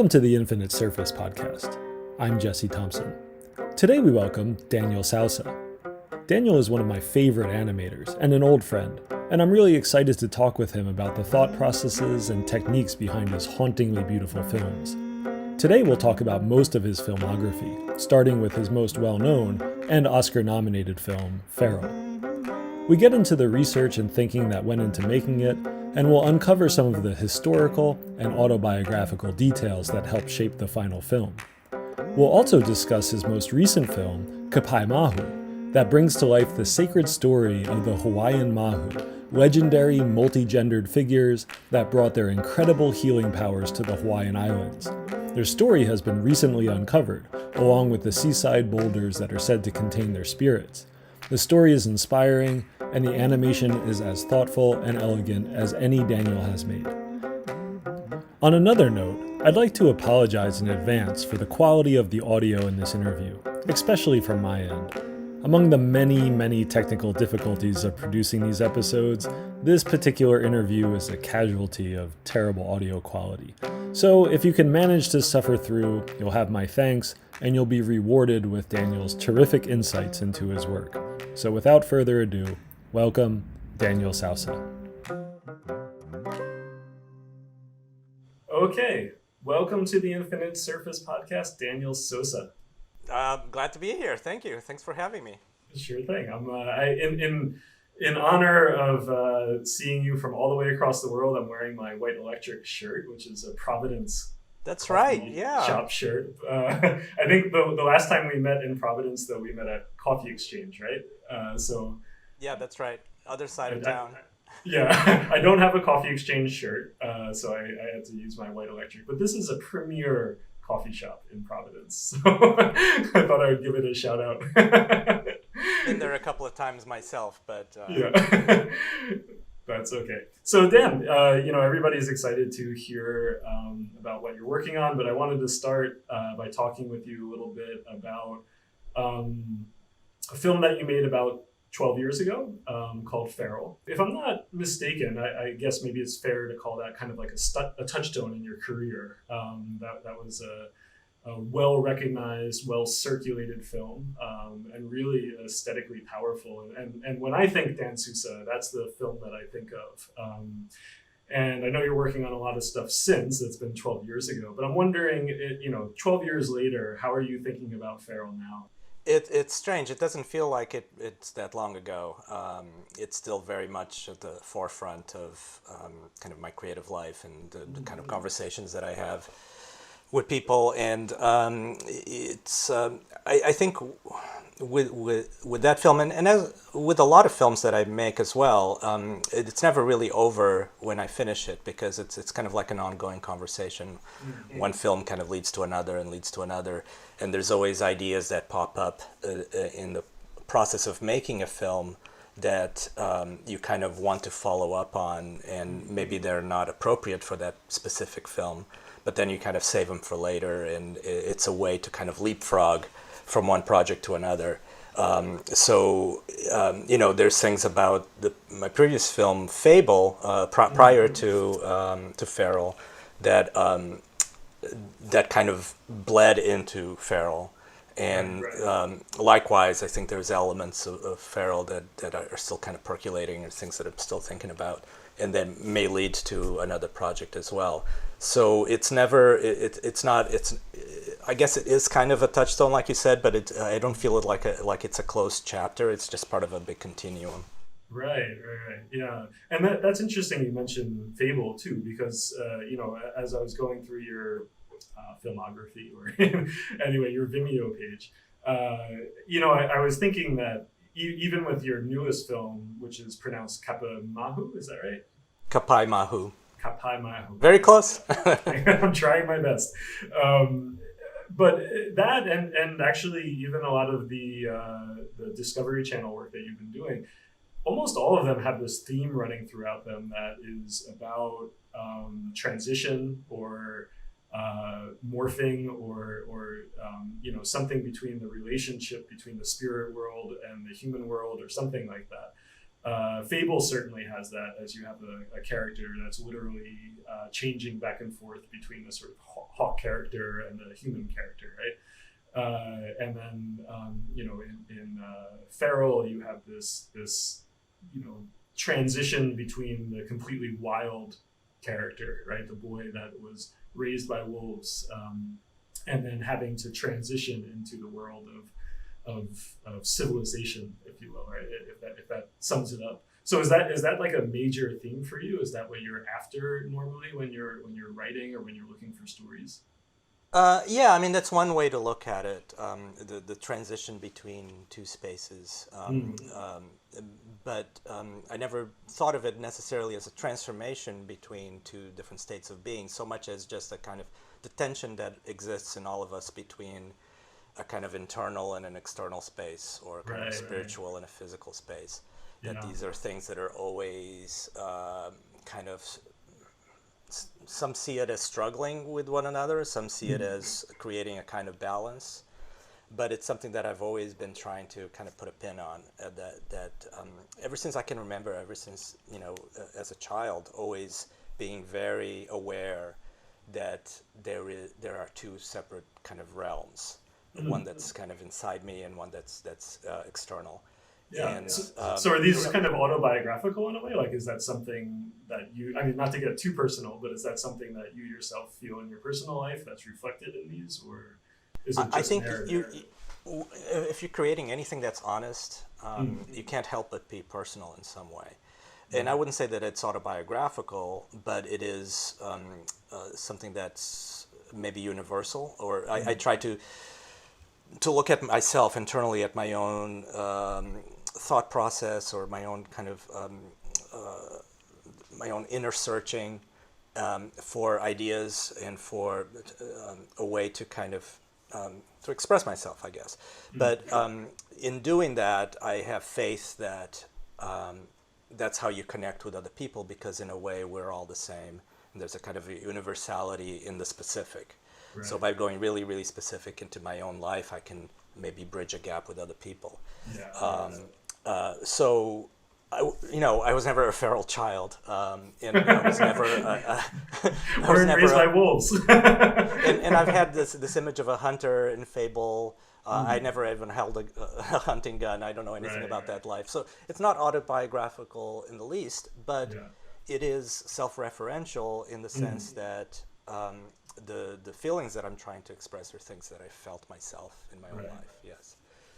Welcome to the Infinite Surface podcast. I'm Jesse Thompson. Today we welcome Daniel SOUSA. Daniel is one of my favorite animators and an old friend, and I'm really excited to talk with him about the thought processes and techniques behind his hauntingly beautiful films. Today we'll talk about most of his filmography, starting with his most well-known and Oscar-nominated film, Feral. We get into the research and thinking that went into making it, and we'll uncover some of the historical and autobiographical details that helped shape the final film. We'll also discuss his most recent film, Kapaemahu, that brings to life the sacred story of the Hawaiian Mahu, legendary multi-gendered figures that brought their incredible healing powers to the Hawaiian Islands. Their story has been recently uncovered, along with the seaside boulders that are said to contain their spirits. The story is inspiring, and the animation is as thoughtful and elegant as any Daniel has made. On another note, I'd like to apologize in advance for the quality of the audio in this interview, especially from my end. Among the many technical difficulties of producing these episodes, this particular interview is a casualty of terrible audio quality. So if you can manage to suffer through, you'll have my thanks, and you'll be rewarded with Daniel's terrific insights into his work. So without further ado, welcome, Daniel SOUSA. Okay, welcome to the Infinite Surface podcast, Daniel SOUSA. Glad to be here. Thank you. Thanks for having me. Sure thing. I'm in honor of seeing you from all the way across the world. I'm wearing my white electric shirt, which is a Providence. That's right. Yeah. Shop shirt. I think the last time we met in Providence, though, we met at Coffee Exchange, right? So. Yeah, that's right. Other side of town. Yeah, I don't have a Coffee Exchange shirt, so I had to use my white electric. But this is a premier coffee shop in Providence, so I thought I would give it a shout out. Been there a couple of times myself, but yeah, that's okay. So Dan, everybody's excited to hear about what you're working on, but I wanted to start by talking with you a little bit about a film that you made about 12 years ago called Feral. If I'm not mistaken, I guess maybe it's fair to call that kind of like a touchstone in your career. That was a well-recognized, well-circulated film, and really aesthetically powerful. And when I think Dan SOUSA, that's the film that I think of. And I know you're working on a lot of stuff since. It's been 12 years ago. But I'm wondering, 12 years later, how are you thinking about Feral now? It's strange. It doesn't feel like it's that long ago. It's still very much at the forefront of kind of my creative life and the kind of conversations that I have with people. And I think with that film, and as with a lot of films that I make as well, it's never really over when I finish it, because it's kind of like an ongoing conversation. Mm-hmm. One film kind of leads to another and leads to another, and there's always ideas that pop up in the process of making a film that you kind of want to follow up on, and maybe they're not appropriate for that specific film, but then you kind of save them for later, and it's a way to kind of leapfrog from one project to another. There's things about my previous film, Fable, prior to Feral, that kind of bled into Feral. And likewise, I think there's elements of Feral that are still kind of percolating, and things that I'm still thinking about, and then may lead to another project as well. So it's never, I guess it is kind of a touchstone, like you said, but I don't feel it like it's a closed chapter. It's just part of a big continuum. Right. Yeah. And that's interesting you mentioned Fable too, because, as I was going through your filmography, or anyway, your Vimeo page, I was thinking that even with your newest film, which is pronounced Kapaemahu, is that right? Kapaemahu. Kapaemahu. Very close. I'm trying my best. But that and actually even a lot of the Discovery Channel work that you've been doing, almost all of them have this theme running throughout them that is about transition or morphing or something between the relationship between the spirit world and the human world or something like that. Fable certainly has that, as you have a character that's literally changing back and forth between the sort of hawk character and the human character, right? And then in Feral, you have this transition between the completely wild character, right, the boy that was raised by wolves, and then having to transition into the world of civilization, if you will, right? If that sums it up. So is that like a major theme for you? Is that what you're after normally when you're writing or when you're looking for stories? Yeah, I mean that's one way to look at it. The transition between two spaces. But I never thought of it necessarily as a transformation between two different states of being, so much as just a kind of the tension that exists in all of us between a kind of internal and an external space, or a kind of spiritual and a physical space. That these are things that are always kind of, some see it as struggling with one another, some see it as creating a kind of balance, but it's something that I've always been trying to kind of put a pin on, that ever since I can remember, ever since, as a child, always being very aware that there are two separate kind of realms, one that's kind of inside me and one that's external. Yeah. And, so are these kind of autobiographical in a way? Like, is that something that you, I mean, not to get too personal, but is that something that you yourself feel in your personal life that's reflected in these, or is it just I think if you're creating anything that's honest, you can't help but be personal in some way. And I wouldn't say that it's autobiographical, but it is something that's maybe universal, or I try to look at myself internally, at my own thought process, or my own kind of my own inner searching for ideas and for a way to kind of to express myself, I guess. But in doing that, I have faith that that's how you connect with other people, because in a way we're all the same. And there's a kind of a universality in the specific. Right. So by going really, really specific into my own life, I can maybe bridge a gap with other people. Yeah. So, I was never a feral child, and I was never. I was never raised by wolves. and I've had this image of a hunter in Fable. I never even held a hunting gun. I don't know anything about that life. So it's not autobiographical in the least, but it is self-referential in the sense that the feelings that I'm trying to express are things that I felt myself in my own life. Yes.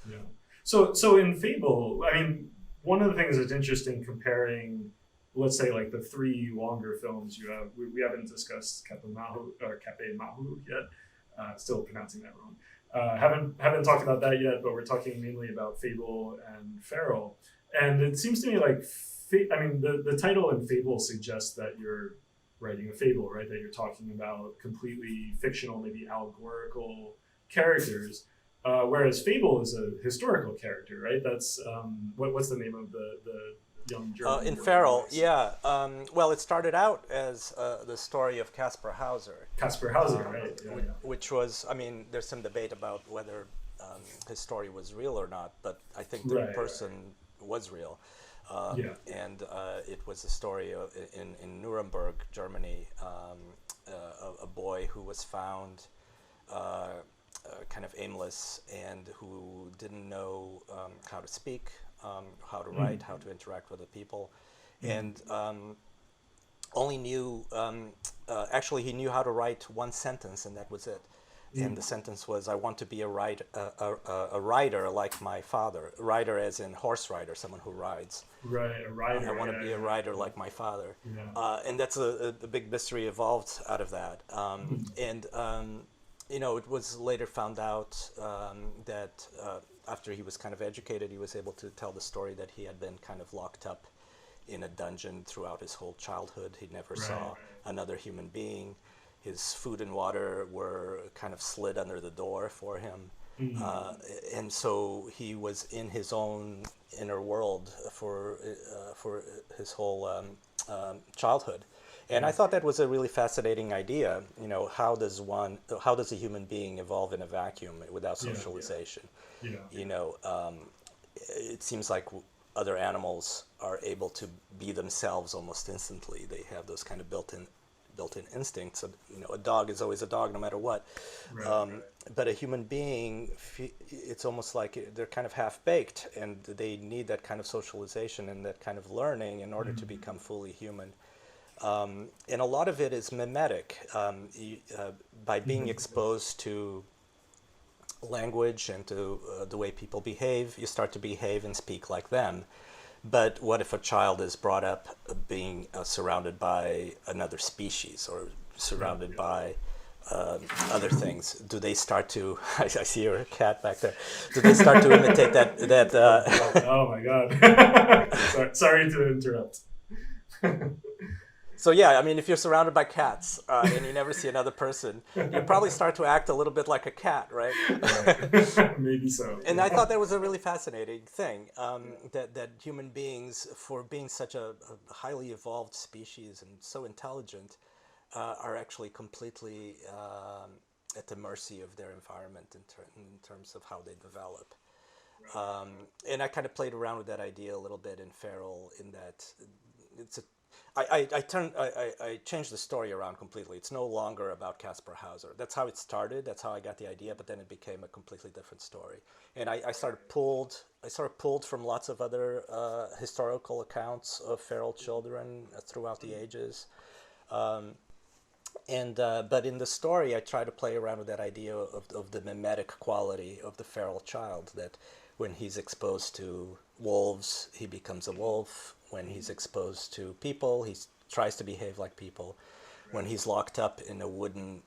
Yeah. So in Fable, I mean, one of the things that's interesting comparing, let's say, like the three longer films you have, we haven't discussed Kapaemahu yet. Still pronouncing that wrong. Haven't talked about that yet, but we're talking mainly about Fable and Feral. And it seems to me like, the title in Fable suggests that you're writing a fable, right? That you're talking about completely fictional, maybe allegorical characters. Whereas Fable is a historical character, right? That's what's the name of the young German? In Feral, yeah. Well, it started out as the story of Caspar Hauser. Caspar Hauser, right? Yeah, which was, there's some debate about whether his story was real or not, but I think the person was real. And it was a story in Nuremberg, Germany, a boy who was found kind of aimless and who didn't know how to speak, how to write, how to interact with the people, and only knew, actually he knew how to write one sentence, and that was it. And the sentence was, "I want to be a rider like my father." Rider as in horse rider, someone who rides. Right, a rider. I want to be a rider like my father. Yeah. And that's a big mystery evolved out of that. And it was later found out that after he was kind of educated, he was able to tell the story that he had been kind of locked up in a dungeon throughout his whole childhood. He never saw another human being. His food and water were kind of slid under the door for him. And so he was in his own inner world for his whole childhood. And I thought that was a really fascinating idea. How does a human being evolve in a vacuum without socialization? It seems like other animals are able to be themselves almost instantly. They have those kind of built-in instincts. A dog is always a dog no matter what. Right. But a human being, it's almost like they're kind of half-baked, and they need that kind of socialization and that kind of learning in order to become fully human. And a lot of it is mimetic. By being exposed to language and to the way people behave, you start to behave and speak like them. But what if a child is brought up being surrounded by another species or surrounded by other things? Do they start to? I see your cat back there. Do they start to imitate that? Oh my God! Sorry to interrupt. So yeah, I mean, if you're surrounded by cats and you never see another person, you probably start to act a little bit like a cat, right? Right. Maybe so. And I thought that was a really fascinating thing, that human beings, for being such a highly evolved species and so intelligent, are actually completely at the mercy of their environment in terms of how they develop. And I kind of played around with that idea a little bit in Feral, in that it's a I changed the story around completely. It's no longer about Kaspar Hauser. That's how it started. That's how I got the idea. But then it became a completely different story. And I sort of pulled from lots of other historical accounts of feral children throughout the ages. But in the story, I try to play around with that idea of the mimetic quality of the feral child. That when he's exposed to wolves, he becomes a wolf. When he's exposed to people, he tries to behave like people. When he's locked up in a wooden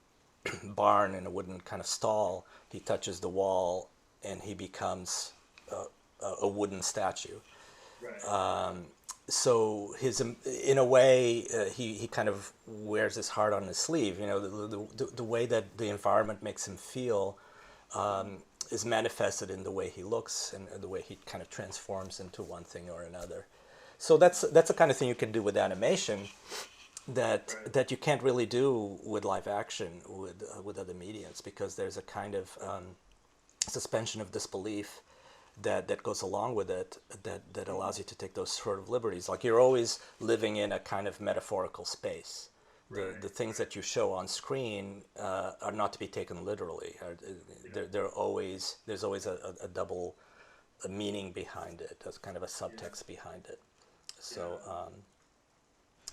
barn, in a wooden kind of stall, he touches the wall and he becomes a wooden statue. Right. So in a way, he kind of wears his heart on his sleeve. The way that the environment makes him feel is manifested in the way he looks and the way he kind of transforms into one thing or another. So that's the kind of thing you can do with animation that you can't really do with live action with other mediums, because there's a kind of suspension of disbelief that goes along with it, that allows you to take those sort of liberties. Like you're always living in a kind of metaphorical space. The things that you show on screen are not to be taken literally. There's always a double meaning behind it. There's kind of a subtext behind it. So,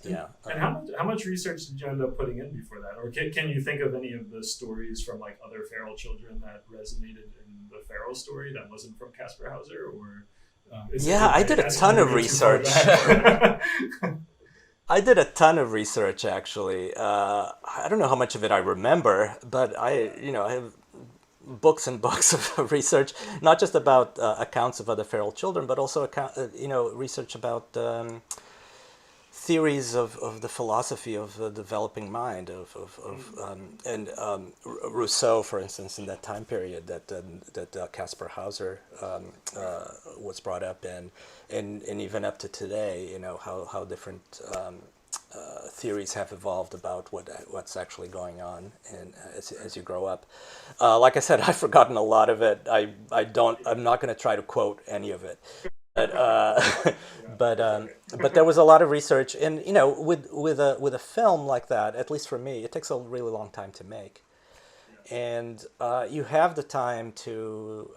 yeah. And how much research did you end up putting in before that? Or can you think of any of the stories from like other feral children that resonated in the feral story that wasn't from Kaspar Hauser? Or I did a ton of research. I did a ton of research, actually. I don't know how much of it I remember, but I have books and books of research, not just about accounts of other feral children, but also research about theories of the philosophy of the developing mind and Rousseau, for instance, in that time period that Kaspar Hauser was brought up in, and even up to today, how different theories have evolved about what's actually going on, and as you grow up. Like I said, I've forgotten a lot of it. I'm not going to try to quote any of it. But there was a lot of research, and with a film like that, at least for me, it takes a really long time to make, and you have the time to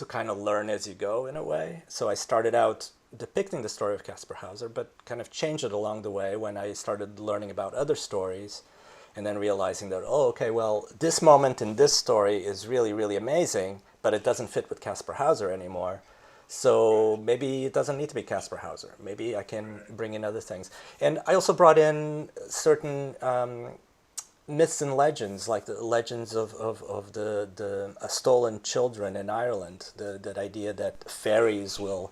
kind of learn as you go, in a way. So I started out depicting the story of Kaspar Hauser, but kind of changed it along the way when I started learning about other stories, and then realizing that, this moment in this story is really, really amazing, but it doesn't fit with Kaspar Hauser anymore. So maybe it doesn't need to be Kaspar Hauser. Maybe I can bring in other things. And I also brought in certain myths and legends, like the legends of the stolen children in Ireland. That idea that fairies will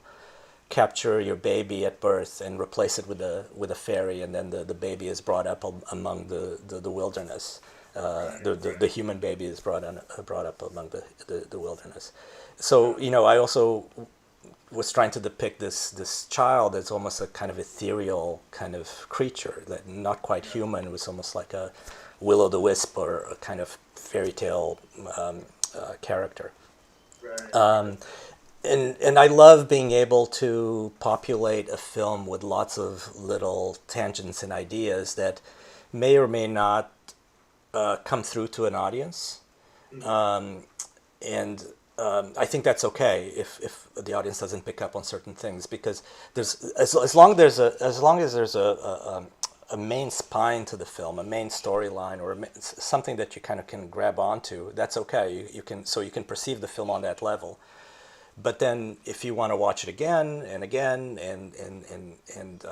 capture your baby at birth and replace it with a fairy, and then the baby is brought up among the wilderness. The human baby is brought up among the wilderness. So I also was trying to depict this child as almost a kind of ethereal kind of creature, that not quite human. It was almost like a will-o'-the-wisp or a kind of fairy tale character. Right. and I love being able to populate a film with lots of little tangents and ideas that may or may not come through to an audience. And I think that's okay if the audience doesn't pick up on certain things, because there's as long as there's a main spine to the film, a main storyline, or something that you kind of can grab onto, that's okay. You can perceive the film on that level. But then, if you want to watch it again and again, and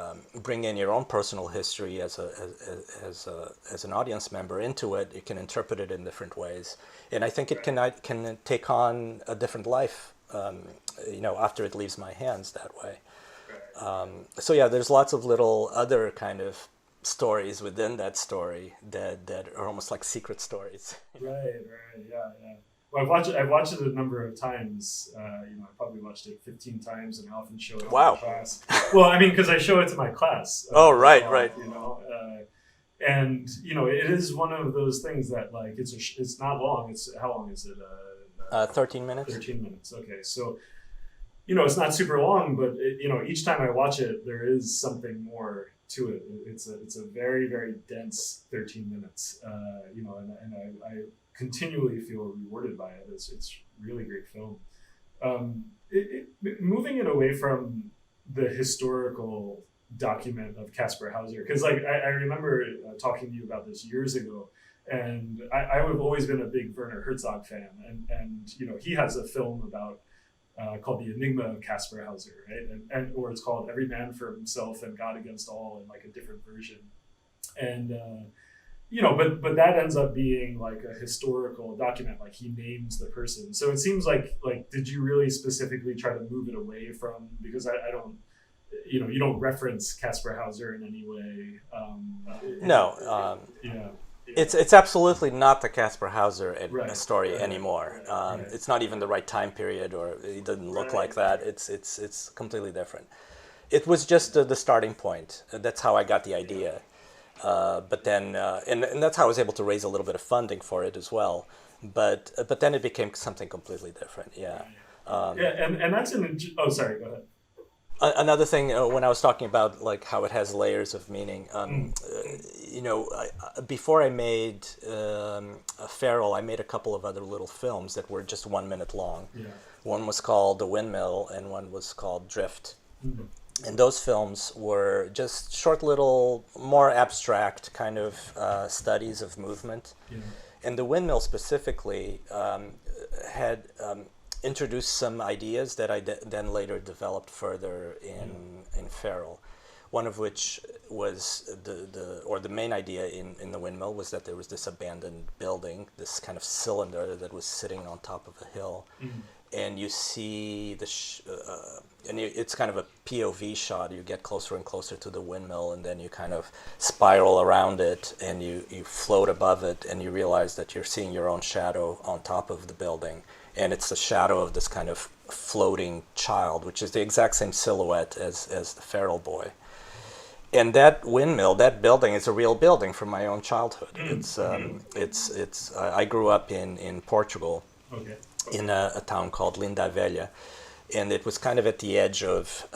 bring in your own personal history as an audience member into it, you can interpret it in different ways, and I think it can take on a different life, after it leaves my hands that way. So yeah, there's lots of little other kind of stories within that story that are almost like secret stories. Right, yeah, yeah. Well, I've watched it a number of times. I probably watched it 15 times, and I often show it to my class. Well, I mean, because I show it to my class. Right. And it is one of those things that, like, it's not long. It's how long is it? 13 minutes. 13 minutes. Okay, so it's not super long, but each time I watch it, there is something more to it. It's a very, very dense 13 minutes. And I continually feel rewarded by it. It's really great film. Moving it away from the historical document of Kaspar Hauser, because I remember talking to you about this years ago, and I've always been a big Werner Herzog fan, and he has a film about called The Enigma of Kaspar Hauser, right? Or it's called Every Man for Himself and God Against All, in like a different version. And but that ends up being like a historical document, like he names the person. So it seems like did you really specifically try to move it away from, because I don't, you don't reference Kaspar Hauser in any way. No. Yeah. It's absolutely not the Kaspar Hauser story Right. anymore. Right. It's not even the right time period, or it doesn't look like that. It's completely different. It was just the starting point. That's how I got the idea. But then, and that's how I was able to raise a little bit of funding for it as well. But then it became something completely different. Yeah. And that's oh, sorry, go ahead. Another thing, when I was talking about like how it has layers of meaning, before I made Feral, I made a couple of other little films that were just 1 minute long. Yeah. One was called The Windmill, and one was called Drift. Mm-hmm. And those films were just short little, more abstract kind of studies of movement. Yeah. And The Windmill specifically had introduced some ideas that I then later developed further in Feral. One of which was the main idea in The Windmill was that there was this abandoned building, this kind of cylinder that was sitting on top of a hill. Mm-hmm. And you see it's kind of a POV shot. You get closer and closer to the windmill, and then you kind of spiral around it, and you float above it, and you realize that you're seeing your own shadow on top of the building. And it's the shadow of this kind of floating child, which is the exact same silhouette as the feral boy. And that windmill, that building, is a real building from my own childhood. It's I grew up in Portugal. Okay. In a town called Linda Velha, and it was kind of at the edge of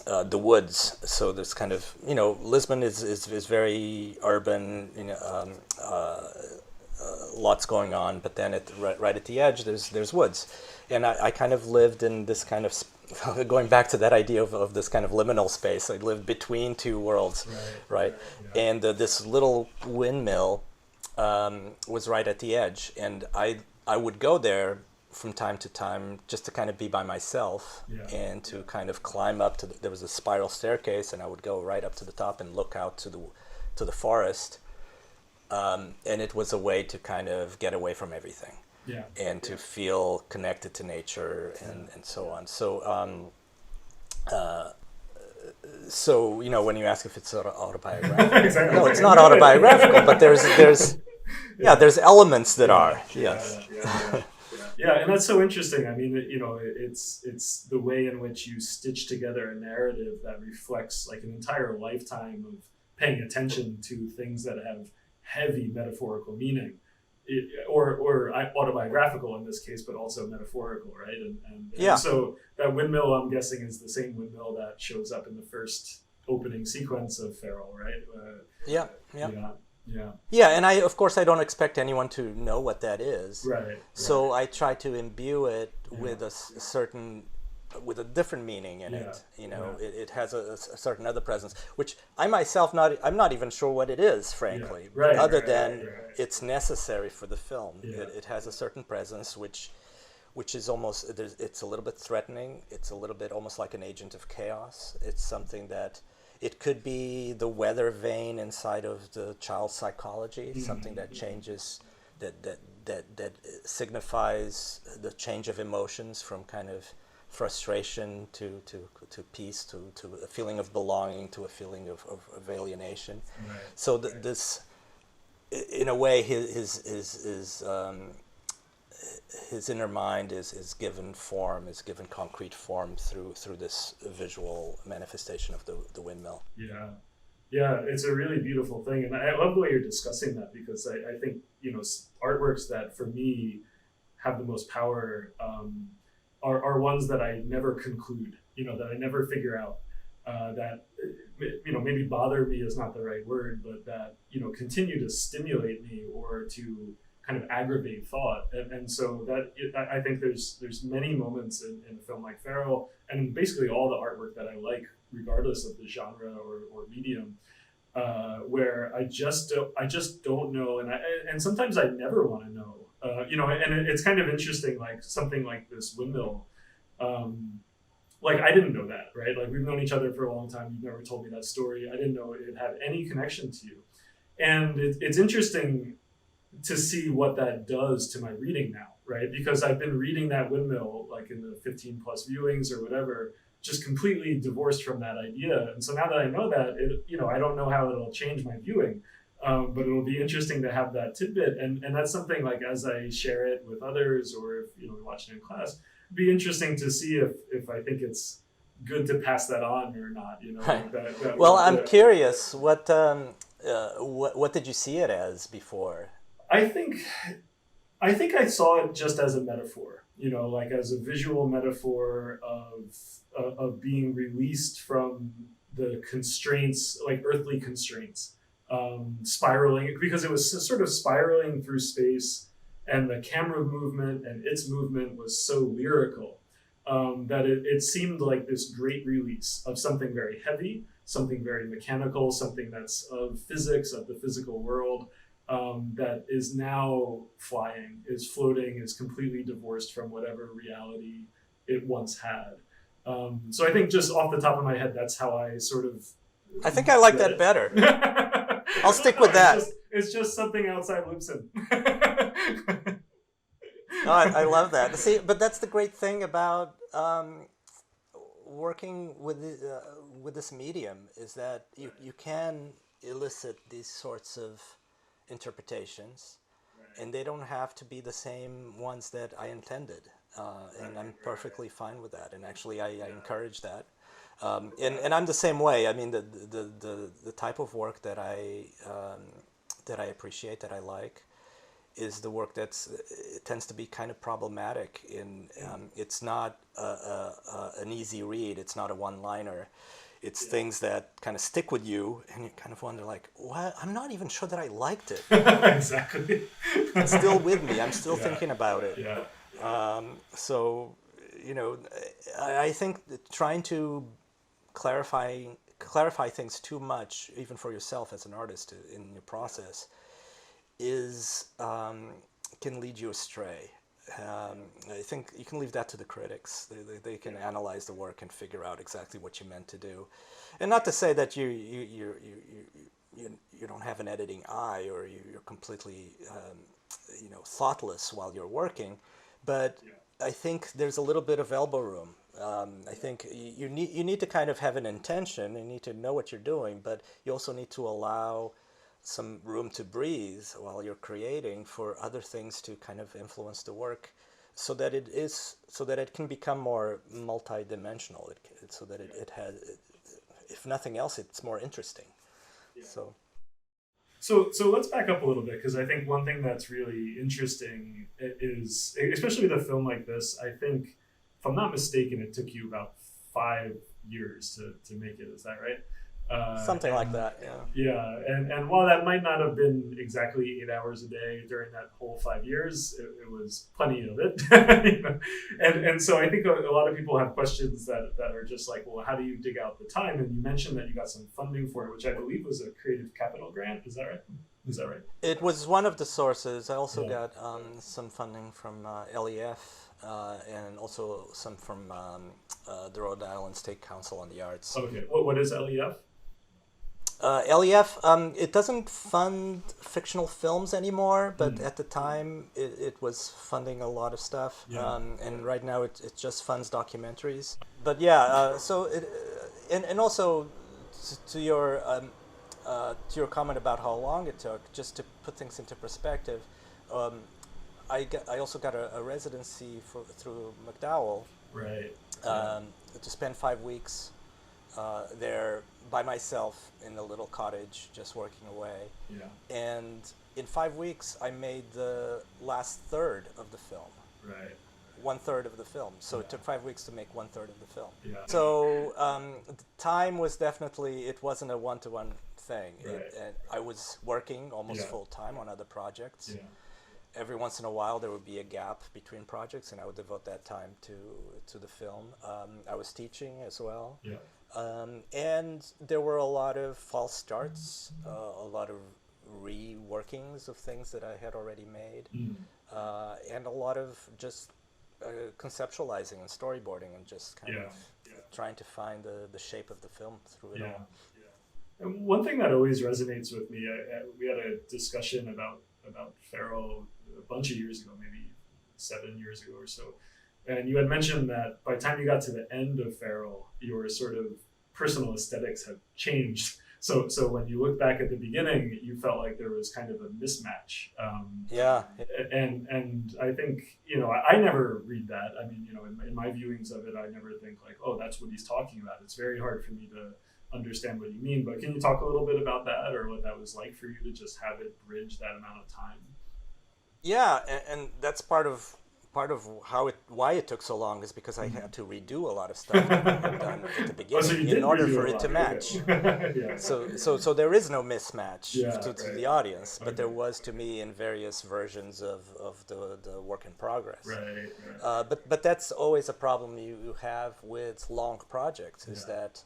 the woods. So there's kind of, Lisbon is very urban, lots going on, but then right at the edge there's woods. And I kind of lived in this kind of, going back to that idea of this kind of liminal space, I lived between two worlds, right? Yeah. And this little windmill was right at the edge, and I would go there from time to time just to kind of be by myself and to kind of climb up to there was a spiral staircase, and I would go right up to the top and look out to the forest. And it was a way to kind of get away from everything and to feel connected to nature and so on. So, when you ask if it's autobiographical, exactly. No, it's not autobiographical, but there's elements that are. Yes. Yeah, and that's so interesting. I mean, it's the way in which you stitch together a narrative that reflects like an entire lifetime of paying attention to things that have heavy metaphorical meaning. or autobiographical in this case, but also metaphorical, right? Yeah. And so that windmill, I'm guessing, is the same windmill that shows up in the first opening sequence of Feral, right? Yeah. Yeah. And of course I don't expect anyone to know what that is. Right. So I try to imbue it with with a different meaning in it. It has a certain other presence, which I'm not even sure what it is, frankly. Yeah. Right. Other right, than right, right. it's necessary for the film. Yeah. It has a certain presence, which is almost, it's a little bit threatening. It's a little bit almost like an agent of chaos. It's something that, it could be the weather vane inside of the child's psychology, something that changes, that signifies the change of emotions from kind of frustration to peace, to a feeling of belonging, to a feeling of alienation. Right. So this, in a way, his inner mind is given form, is given concrete form through this visual manifestation of the windmill. Yeah, it's a really beautiful thing, and I love the way you're discussing that, because I think artworks that for me have the most power are ones that I never conclude, that I never figure out, that maybe bother me is not the right word, but that continue to stimulate me or to kind of aggravate thought, and so that I think there's many moments in a film like Feral, and basically all the artwork that I like, regardless of the genre or medium, where I just don't know, and sometimes I never want to know, and it's kind of interesting, like something like this windmill. Like I didn't know that, right? Like we've known each other for a long time. You've never told me that story. I didn't know it had any connection to you, and it's interesting to see what that does to my reading now, right? Because I've been reading that windmill like in the 15 plus viewings or whatever, just completely divorced from that idea. And so now that I know that, I don't know how it'll change my viewing, but it'll be interesting to have that tidbit. And that's something, like as I share it with others, or if we watch it in class, it'd be interesting to see if I think it's good to pass that on or not. Right. Well, I'm curious, what did you see it as before? I think I saw it just as a metaphor, like as a visual metaphor of being released from the constraints, like earthly constraints, spiraling, because it was sort of spiraling through space, and the camera movement and its movement was so lyrical, that it seemed like this great release of something very heavy, something very mechanical, something that's of physics, of the physical world, that is now flying, is floating, is completely divorced from whatever reality it once had. So I think just off the top of my head, that's how I sort of... I think I like that better. I'll stick with that. It's just something outside Lipson. No, I love that. See, but that's the great thing about working with this medium, is that you can elicit these sorts of interpretations, and they don't have to be the same ones that I intended, and I'm perfectly fine with that, and actually I encourage that, and I'm the same way. I mean, the type of work that I appreciate, that I like, is the work it tends to be kind of problematic. It's not an easy read, it's not a one-liner. It's things that kind of stick with you, and you kind of wonder, like, what? I'm not even sure that I liked it. Exactly. It's still with me. I'm still thinking about it. Yeah. So, I think that trying to clarify things too much, even for yourself as an artist in your process, can lead you astray. I think you can leave that to the critics. They can analyze the work and figure out exactly what you meant to do, and not to say that you don't have an editing eye, or you're completely thoughtless while you're working, but I think there's a little bit of elbow room. I think you need to kind of have an intention. You need to know what you're doing, but you also need to allow some room to breathe while you're creating, for other things to kind of influence the work, so that it can become more multi-dimensional, so that it has, if nothing else, it's more interesting. So let's back up a little bit, because I think one thing that's really interesting is, especially with a film like this, I think, if I'm not mistaken, it took you about 5 years to make it. Is that right? Something like that, yeah. Yeah, and while that might not have been exactly 8 hours a day during that whole 5 years, it was plenty of it. You know? And so I think a lot of people have questions that are just like, well, how do you dig out the time? And you mentioned that you got some funding for it, which I believe was a Creative Capital grant. Is that right? Is that right? It was one of the sources. I also got some funding from LEF and also some from the Rhode Island State Council on the Arts. Okay, what is LEF? LEF, it doesn't fund fictional films anymore, but at the time it was funding a lot of stuff. Yeah. And right now it just funds documentaries. But yeah, so it, and also to your comment about how long it took, just to put things into perspective, I also got a residency through McDowell. Right. To spend 5 weeks there by myself in a little cottage, just working away. Yeah. And in 5 weeks, I made the last third of the film. Right. 1/3 of the film. So it took 5 weeks to make 1/3 of the film. Yeah. So the time was definitely, it wasn't a one-to-one thing. Right. And I was working almost full time on other projects. Yeah. Every once in a while there would be a gap between projects, and I would devote that time to the film. I was teaching as well. Yeah. And there were a lot of false starts, a lot of reworkings of things that I had already made, and a lot of just conceptualizing and storyboarding and just kind of trying to find the shape of the film through it all. And one thing that always resonates with me, we had a discussion about Farrell a bunch of years ago, maybe 7 years ago or so. And you had mentioned that by the time you got to the end of Farrell, your sort of personal aesthetics had changed. So when you look back at the beginning, you felt like there was kind of a mismatch. And I think, I never read that. I mean, in my viewings of it, I never think like, oh, that's what he's talking about. It's very hard for me to understand what you mean. But can you talk a little bit about that, or what that was like for you to just have it bridge that amount of time? Yeah, and that's part of why it took so long, is because I had to redo a lot of stuff that I had done at the beginning in order for it to match. Yeah. So there is no mismatch to right. the audience, but there was to me in various versions of the work in progress. Right. But that's always a problem you have with long projects, is that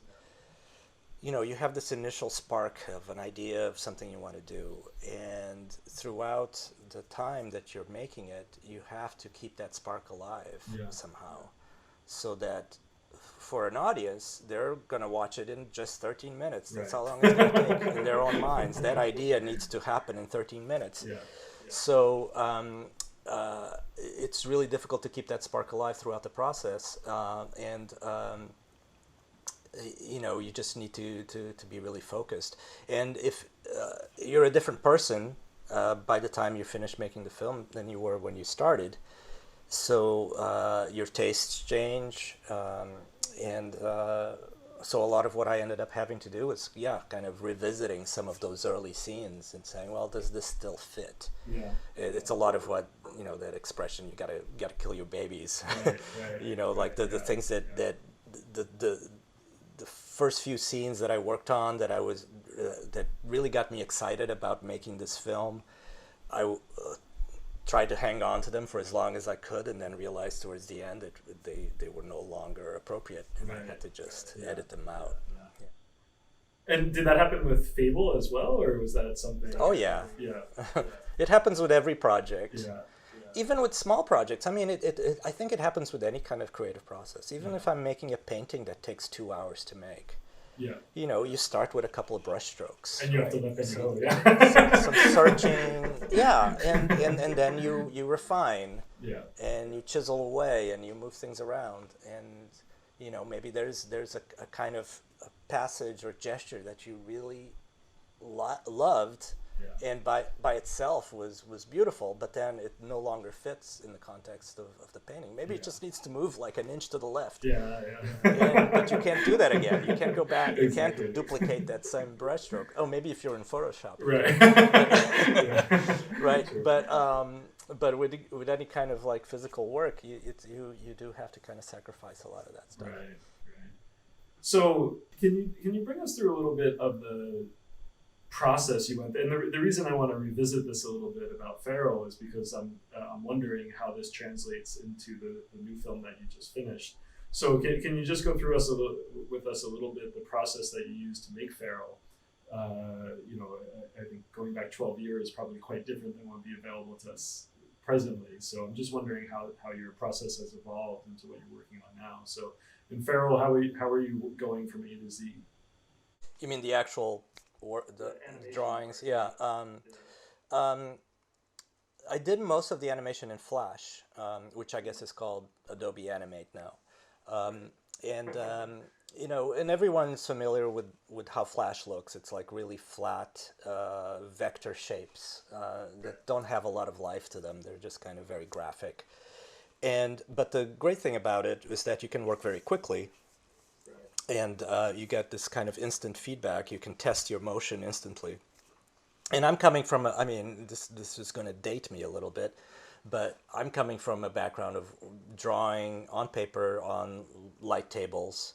you have this initial spark of an idea of something you want to do, and throughout the time that you're making it, you have to keep that spark alive somehow, so that for an audience, they're going to watch it in just 13 minutes. That's how long it's going to take in their own minds. That idea needs to happen in 13 minutes. So it's really difficult to keep that spark alive throughout the process, and you just need to be really focused. And if you're a different person by the time you finish making the film than you were when you started, so your tastes change, and so a lot of what I ended up having to do is kind of revisiting some of those early scenes and saying, well, does this still fit? It's a lot of what that expression, you gotta kill your babies. Like the things that the first few scenes that I worked on that that really got me excited about making this film, I tried to hang on to them for as long as I could, and then realized towards the end that they were no longer appropriate, and I had to just edit them out. And did that happen with Fable as well, or was that something? Oh yeah. It happens with every project. Even with small projects. I mean, I think it happens with any kind of creative process. Even if I'm making a painting that takes 2 hours to make, you start with a couple of brush strokes. And you have to let them go, some searching, and then you refine, and you chisel away, and you move things around, and maybe there's a kind of a passage or gesture that you really loved, Yeah. and by itself was beautiful, but then it no longer fits in the context of the painting. Maybe it Yeah. just needs to move like an inch to the left. Yeah. Yeah. But you can't do that again. You can't go back. You can't Exactly. duplicate that same brushstroke. Oh, maybe if you're in Photoshop, you Right. can. Yeah. Right. True. But with any kind of like physical work, you do have to kind of sacrifice a lot of that stuff. Right. Right. So can you bring us through a little bit of the process you went through? And the reason I want to revisit this a little bit about Feral is because I'm wondering how this translates into the new film that you just finished. So can you just go through with us a little bit the process that you used to make Feral? I think going back 12 years is probably quite different than what would be available to us presently. So I'm just wondering how your process has evolved into what you're working on now. So in Feral, how are you going from A to Z? You mean the actual the animation drawings? part. Yeah. I did most of the animation in Flash, which I guess is called Adobe Animate now. And everyone's familiar with how Flash looks. It's like really flat vector shapes that don't have a lot of life to them. They're just kind of very graphic. But the great thing about it is that you can work very quickly, and you get this kind of instant feedback. You can test your motion instantly. And I'm coming from, this is going to date me a little bit, but I'm coming from a background of drawing on paper on light tables,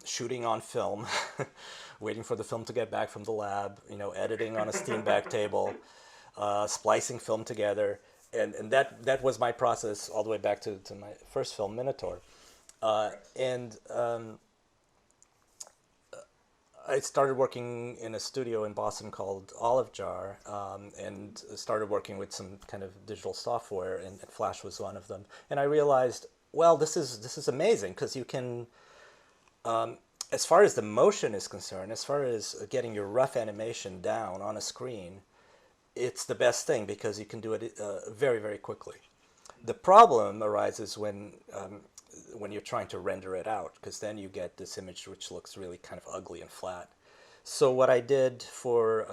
shooting on film, waiting for the film to get back from the lab, editing on a Steenbeck table, splicing film together. And that was my process all the way back to my first film, Minotaur. I started working in a studio in Boston called Olive Jar, and started working with some kind of digital software, and Flash was one of them. And I realized, well, this is amazing, because you can, as far as the motion is concerned, as far as getting your rough animation down on a screen, it's the best thing, because you can do it very, very quickly. The problem arises when you're trying to render it out, because then you get this image which looks really kind of ugly and flat. So what I did for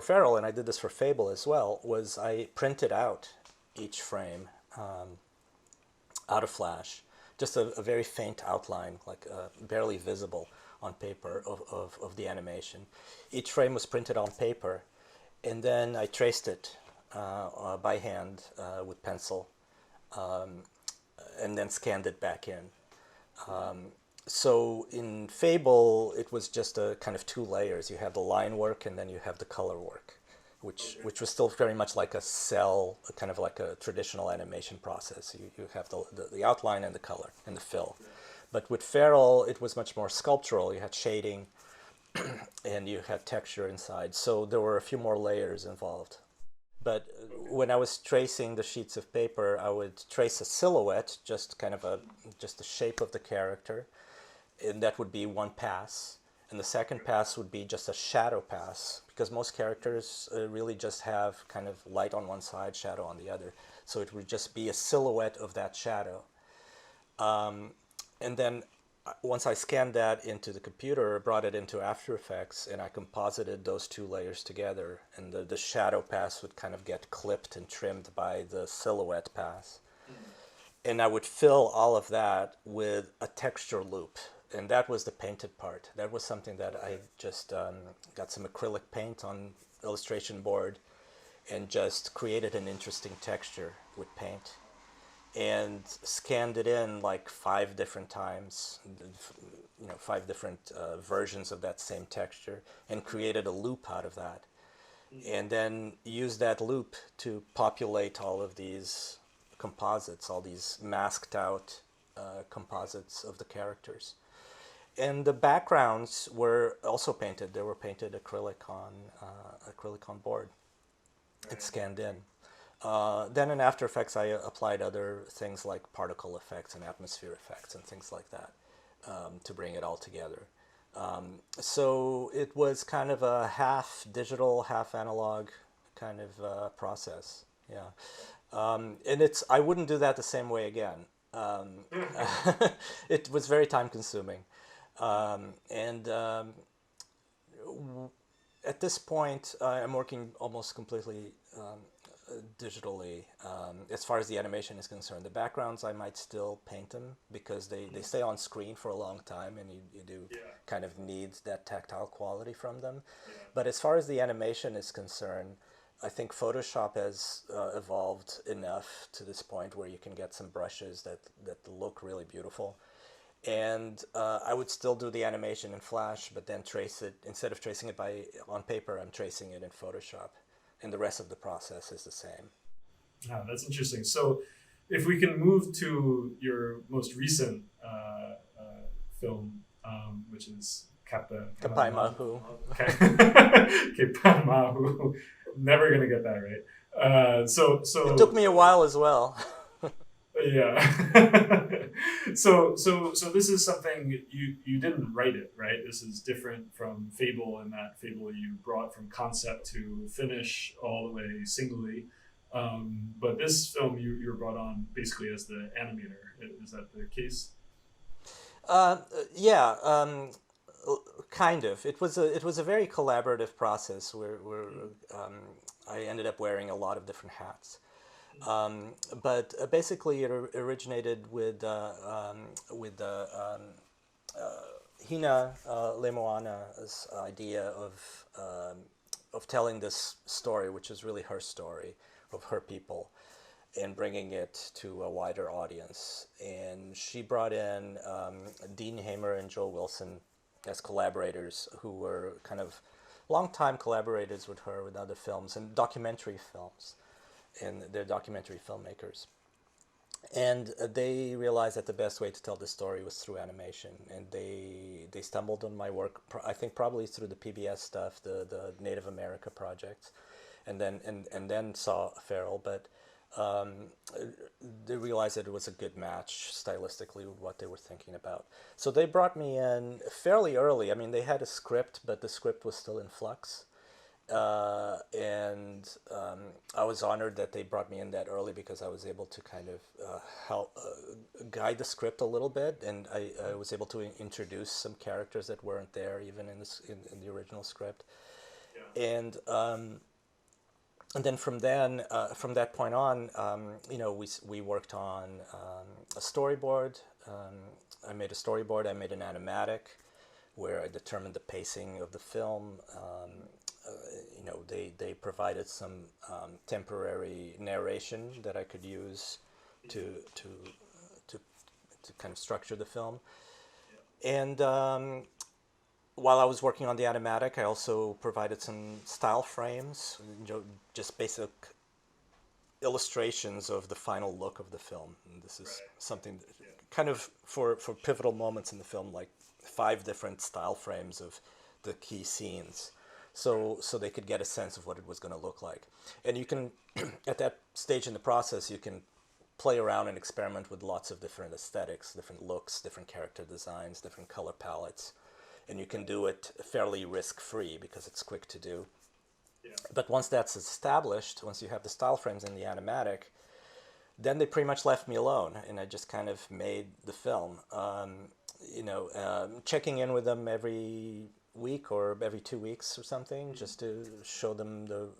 Feral, and I did this for Fable as well, was I printed out each frame out of Flash, just a very faint outline, like barely visible on paper of the animation. Each frame was printed on paper, and then I traced it by hand with pencil. And then scanned it back in. So in Fable, it was just a kind of two layers. You have the line work, and then you have the color work, which was still very much like a cell, kind of like a traditional animation process. You have the outline and the color and the fill. But with Feral, it was much more sculptural. You had shading, and you had texture inside. So there were a few more layers involved. But when I was tracing the sheets of paper, I would trace a silhouette, just kind of just the shape of the character, and that would be one pass. And the second pass would be just a shadow pass, because most characters really just have kind of light on one side, shadow on the other. So it would just be a silhouette of that shadow. And then once I scanned that into the computer, brought it into After Effects, and I composited those two layers together, and the shadow pass would kind of get clipped and trimmed by the silhouette pass. And I would fill all of that with a texture loop, and that was the painted part. That was something that I just got some acrylic paint on illustration board and just created an interesting texture with paint, and scanned it in like 5 different times, 5 different versions of that same texture, and created a loop out of that. And then used that loop to populate all of these composites, all these masked out composites of the characters. And the backgrounds were also painted. They were painted acrylic on board. It's scanned in. Then in After Effects, I applied other things like particle effects and atmosphere effects and things like that to bring it all together. So it was kind of a half digital, half analog kind of process. Yeah. And I wouldn't do that the same way again. It was very time consuming. At this point, I'm working almost completely digitally. As far as the animation is concerned, the backgrounds I might still paint them because they stay on screen for a long time, and you do Yeah. kind of need that tactile quality from them. Yeah. But as far as the animation is concerned, I think Photoshop has evolved enough to this point where you can get some brushes that look really beautiful. And I would still do the animation in Flash, but then trace it, instead of tracing it on paper, I'm tracing it in Photoshop, and the rest of the process is the same. Ah, that's interesting. So, if we can move to your most recent film, which is Kapaemahu. Kapaemahu. Never gonna get that right. So It took me a while as well. yeah. So this is something you didn't write it, right? This is different from Fable, in that Fable you brought from concept to finish all the way singly. But this film you were brought on basically as the animator. Is that the case? Yeah, kind of. It was a very collaborative process where I ended up wearing a lot of different hats. But basically, it originated with Hina Lemoana's idea of telling this story, which is really her story of her people, and bringing it to a wider audience. And she brought in Dean Hamer and Joe Wilson as collaborators, who were kind of longtime collaborators with her with other films and documentary films, and they're documentary filmmakers. And they realized that the best way to tell the story was through animation, and they stumbled on my work. I think probably through the PBS stuff, the Native America project, and then saw Feral, but they realized that it was a good match stylistically with what they were thinking about. So they brought me in fairly early. I mean, they had a script, but the script was still in flux. And I was honored that they brought me in that early, because I was able to kind of help guide the script a little bit, and I was able to introduce some characters that weren't there even in the original script. Yeah. And then from that point on, we worked on a storyboard. I made a storyboard. I made an animatic, where I determined the pacing of the film. They provided some temporary narration that I could use to kind of structure the film. And while I was working on the animatic, I also provided some style frames, just basic illustrations of the final look of the film. And this is something that kind of for pivotal moments in the film, like 5 different style frames of the key scenes. So they could get a sense of what it was going to look like. And you can, at that stage in the process, you can play around and experiment with lots of different aesthetics, different looks, different character designs, different color palettes. And you can do it fairly risk-free because it's quick to do. Yeah. But once that's established, once you have the style frames in the animatic, then they pretty much left me alone, and I just kind of made the film. Checking in with them every week or every 2 weeks or something, just to show them the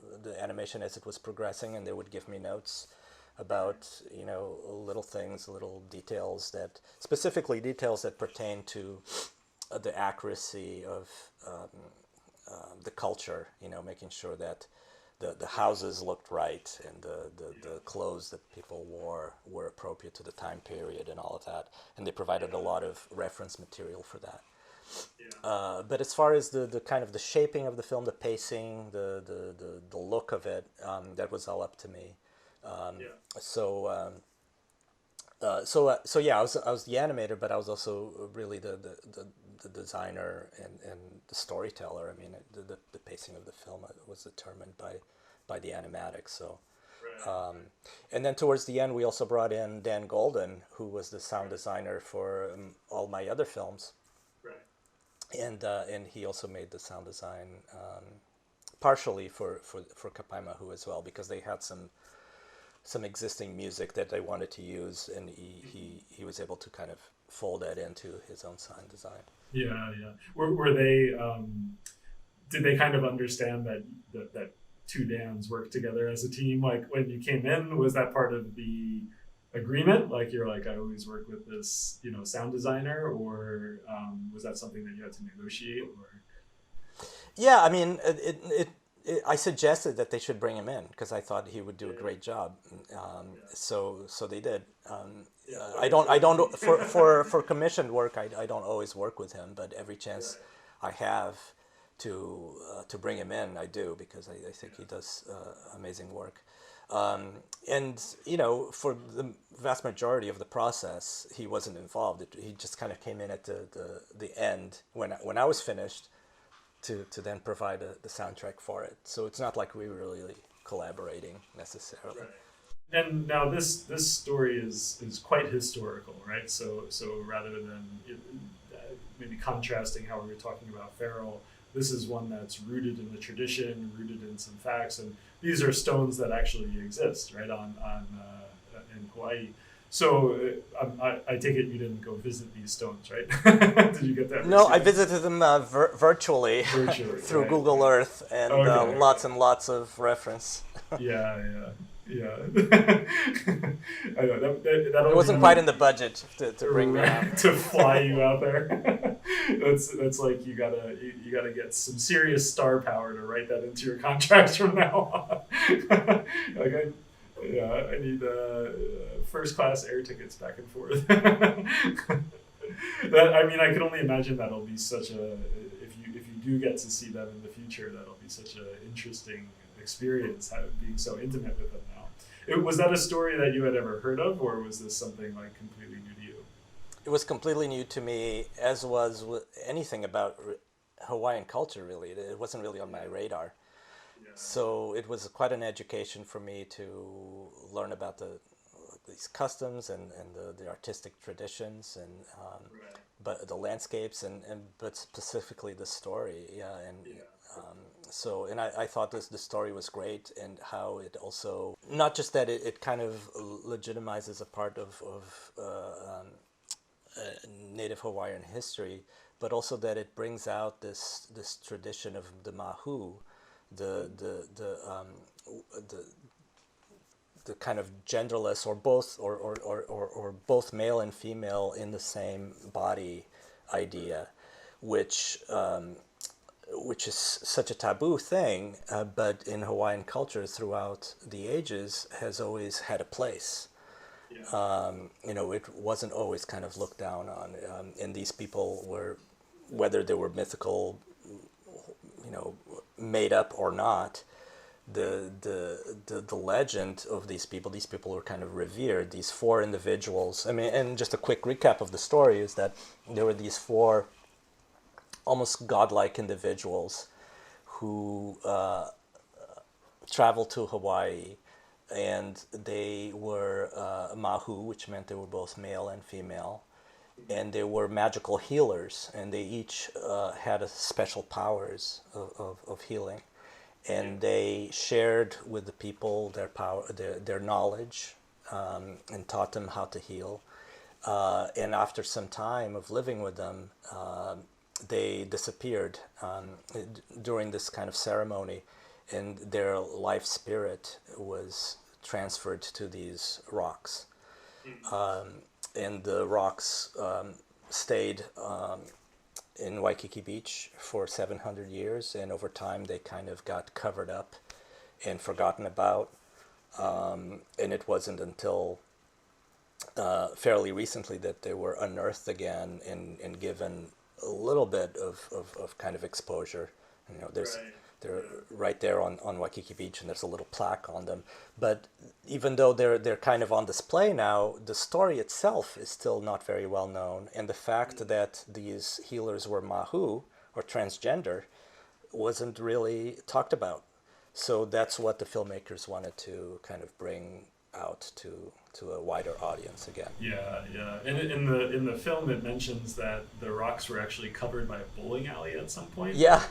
animation as it was progressing, and they would give me notes about little things, little details, specifically details that pertain to the accuracy of the culture, making sure that the houses looked right, and the clothes that people wore were appropriate to the time period and all of that, and they provided a lot of reference material for that. But as far as the kind of the shaping of the film, the pacing, the look of it, that was all up to me. So yeah, I was the animator, but I was also really the designer and the storyteller. I mean, the pacing of the film was determined by the animatic. So, and then towards the end, we also brought in Dan Golden, who was the sound designer for all my other films. And he also made the sound design partially for Kapaemahu as well, because they had some existing music that they wanted to use, and he was able to kind of fold that into his own sound design. Yeah. Were they did they kind of understand that two Dans work together as a team? Like when you came in, was that part of the agreement? Like you're like, I always work with this, sound designer, or was that something that you had to negotiate? Or Yeah, I mean, I suggested that they should bring him in because I thought he would do a great job. So they did. I don't for commissioned work. I don't always work with him, but every chance I have to bring him in, I do, because I think he does amazing work. And for the vast majority of the process, he wasn't involved. He just kind of came in at the end when I was finished to then provide the soundtrack for it. So it's not like we were really collaborating necessarily. Right. And now this story is quite historical, right? So rather than maybe contrasting how we were talking about Feral, this is one that's rooted in the tradition, rooted in some facts, and these are stones that actually exist, right, in Hawaii. So I take it you didn't go visit these stones, right? Did you get that? No, I visited them virtually through right? Google Earth and lots and lots of reference. Yeah. I know that it wasn't quite in the budget to bring me out. to fly you out there. That's like you gotta get some serious star power to write that into your contracts from now on. I need first class air tickets back and forth. I can only imagine that'll be such a if you do get to see them in the future, that'll be such an interesting experience, being so intimate with them now. Was that a story that you had ever heard of, or was this something like completely new to you? It was completely new to me, as was anything about Hawaiian culture, really. It wasn't really on my radar. Yeah. So it was quite an education for me to learn about these customs and the artistic traditions and but the landscapes but specifically the story. So I thought the story was great, and how it also, not just that it kind of legitimizes a part of Native Hawaiian history, but also that it brings out this tradition of the mahu, the kind of genderless or both male and female in the same body idea, which is such a taboo thing, but in Hawaiian culture throughout the ages has always had a place. Yeah. It wasn't always kind of looked down on, and these people were, whether they were mythical, made up or not, the legend of these people were kind of revered. These four individuals. And just a quick recap of the story is that there were these four almost godlike individuals who traveled to Hawaii, and they were mahu, which meant they were both male and female, and they were magical healers, and they each had a special powers of healing, and they shared with the people their power, their knowledge, and taught them how to heal. And after some time of living with them, they disappeared during this kind of ceremony, and their life spirit was transferred to these rocks. And the rocks stayed in Waikiki Beach for 700 years, and over time they kind of got covered up and forgotten about. And it wasn't until fairly recently that they were unearthed again and given a little bit of kind of exposure. They're right there on Waikiki Beach, and there's a little plaque on them. But even though they're kind of on display now, the story itself is still not very well known. And the fact that these healers were mahu, or transgender, wasn't really talked about. So that's what the filmmakers wanted to kind of bring out to a wider audience again. Yeah. And in the film, it mentions that the rocks were actually covered by a bowling alley at some point. Yeah.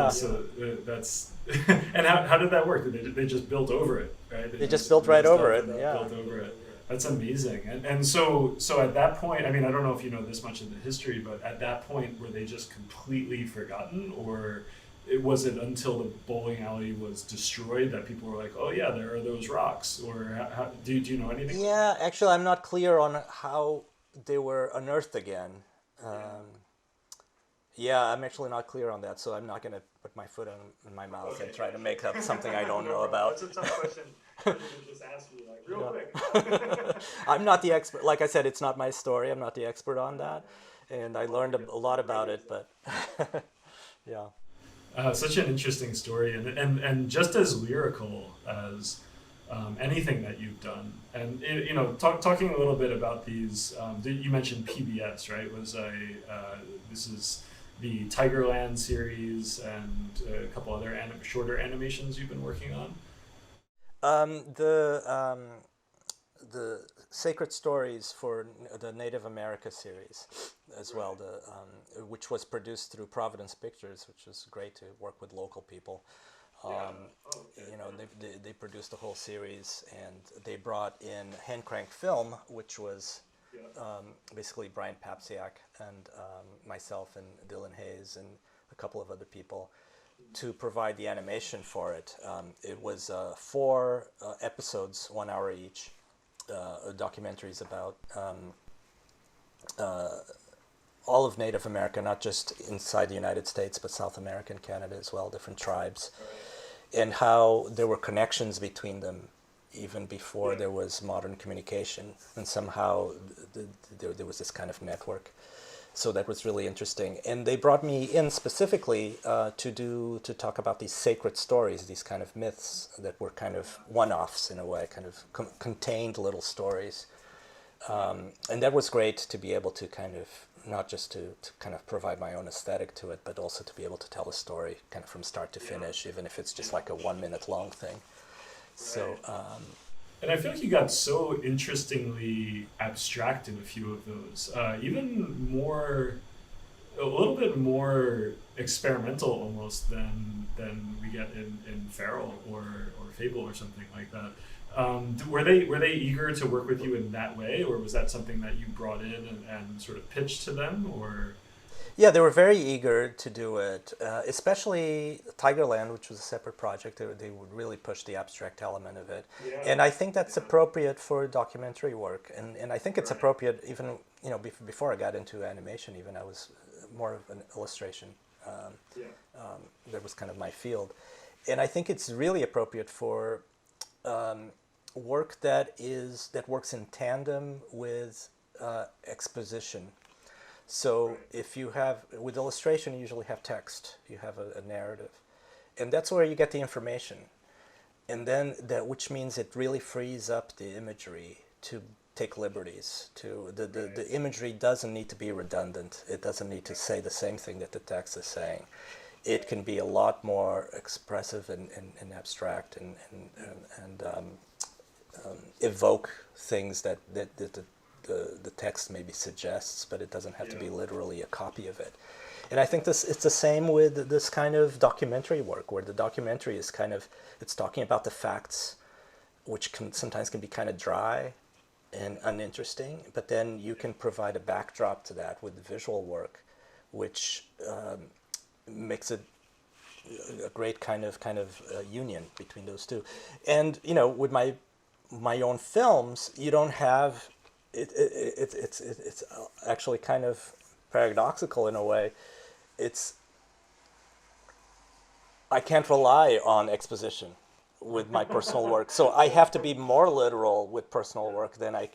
So that's and how did that work? They just built over it, right? They just built right over it. Yeah. Built over it. That's amazing. And so at that point, I don't know if you know this much of the history, but at that point, were they just completely forgotten, or it wasn't until the bowling alley was destroyed that people were like, oh yeah, there are those rocks? Or do you know anything? Yeah, actually, I'm not clear on how they were unearthed again. Yeah. Yeah, I'm actually not clear on that, so I'm not going to put my foot in my mouth and try to make up something I don't know about. That's a tough question. I can just ask you like real quick. I'm not the expert. Like I said, it's not my story. I'm not the expert on that, and I learned a lot about it. But yeah, Such an interesting story, and just as lyrical as anything that you've done. And talking a little bit about these, you mentioned PBS, right? This is the Tigerland series and a couple other shorter animations you've been working on. The Sacred Stories for the Native America series as well, which was produced through Providence Pictures, which was great to work with local people. They produced the whole series, and they brought in Hand Crank Film, which was basically Brian Papsiak and myself and Dylan Hayes and a couple of other people to provide the animation for it. It was 4 episodes, 1 hour each, documentaries about all of Native America, not just inside the United States, but South America and Canada as well, different tribes, and how there were connections between them even before there was modern communication, and somehow there was this kind of network. So that was really interesting. And they brought me in specifically to talk about these sacred stories, these kind of myths that were kind of one-offs in a way, kind of contained little stories. And that was great to be able to kind of, not just to kind of provide my own aesthetic to it, but also to be able to tell a story kind of from start to finish, even if it's just like a 1 minute long thing. So, and I feel like you got so interestingly abstract in a few of those, even more, a little bit more experimental almost than we get in Feral or Fable or something like that. Were they eager to work with you in that way, or was that something that you brought in and sort of pitched to them, or? Yeah, they were very eager to do it, especially Tigerland, which was a separate project. They would really push the abstract element of it. Yeah. And I think that's appropriate for documentary work. And I think it's appropriate even, before I got into animation even, I was more of an illustration. That was kind of my field. And I think it's really appropriate for work that works in tandem with exposition. So if you have, with illustration, you usually have text, you have a narrative, and that's where you get the information. And then which means it really frees up the imagery to take liberties. The imagery doesn't need to be redundant. It doesn't need to say the same thing that the text is saying. It can be a lot more expressive and abstract and evoke things that the text maybe suggests, but it doesn't have to be literally a copy of it. And I think it's the same with this kind of documentary work, where the documentary is it's talking about the facts, which sometimes can be kind of dry and uninteresting, but then you can provide a backdrop to that with the visual work, which makes it a great kind of union between those two. And with my own films, you don't have it's actually kind of paradoxical in a way. I can't rely on exposition with my personal work, so I have to be more literal with personal work than I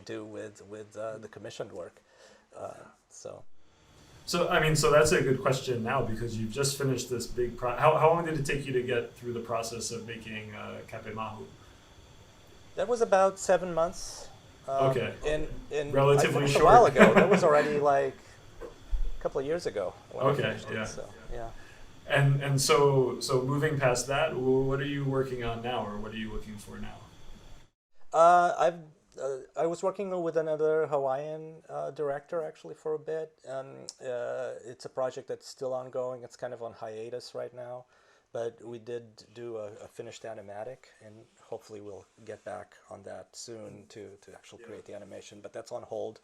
do with the commissioned work. So that's a good question now, because you've just finished this big how long did it take you to get through the process of making Kapaemahu? That was about 7 months. Okay. And relatively I short. A while ago. That was already like a couple of years ago. Okay. And so moving past that, what are you working on now, or what are you looking for now? I was working with another Hawaiian director actually for a bit. It's a project that's still ongoing. It's kind of on hiatus right now, but we did do a finished animatic, and hopefully we'll get back on that soon to actually create the animation. But that's on hold,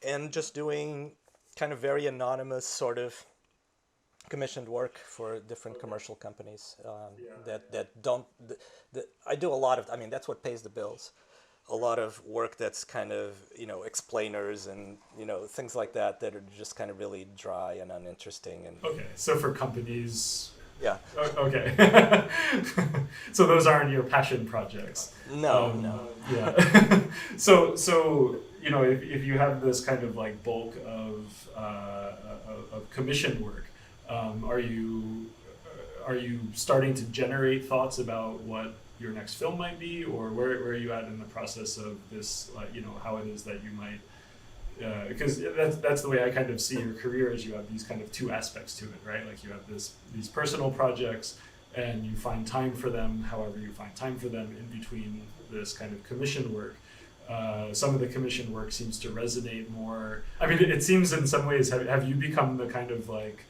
and just doing kind of very anonymous sort of commissioned work for different commercial companies Yeah. that don't. I do a lot of. I mean, that's what pays the bills. A lot of work that's kind of explainers and things like that that are just kind of really dry and uninteresting and Okay, so for companies, yeah. okay. So those aren't your passion projects. No, no. Yeah. So if you have this kind of like bulk of commission work, are you starting to generate thoughts about what your next film might be, or where are you at in the process of this? How it is that you might. Because that's the way I kind of see your career, is you have these kind of two aspects to it, right? Like you have these personal projects, and you find time for them however you find time for them in between this kind of commission work. Some of the commission work seems to resonate more. I mean, it seems in some ways, have you become the kind of like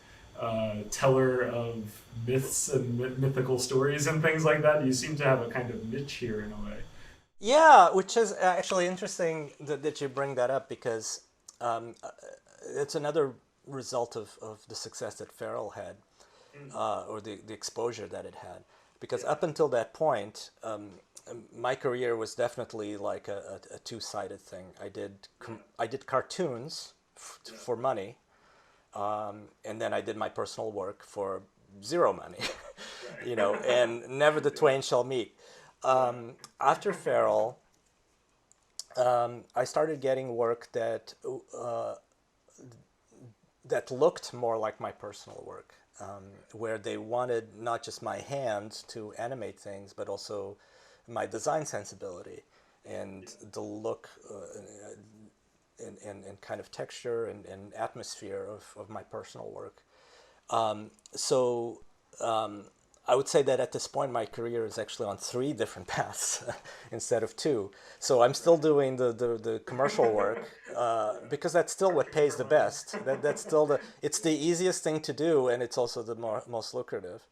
teller of myths and mythical stories and things like that? You seem to have a kind of niche here in a way. Yeah, which is actually interesting that you bring that up, because it's another result of the success that Feral had, or the exposure that it had. Because up until that point, my career was definitely like a two-sided thing. I did cartoons for money, and then I did my personal work for zero money, and never the twain shall meet. After Feral, I started getting work that looked more like my personal work, where they wanted not just my hand to animate things, but also my design sensibility and the look and kind of texture and atmosphere of my personal work. So I would say that at this point my career is actually on 3 different paths instead of 2. So I'm still doing the commercial work because that's still what pays the best. That's still it's the easiest thing to do, and it's also the most lucrative.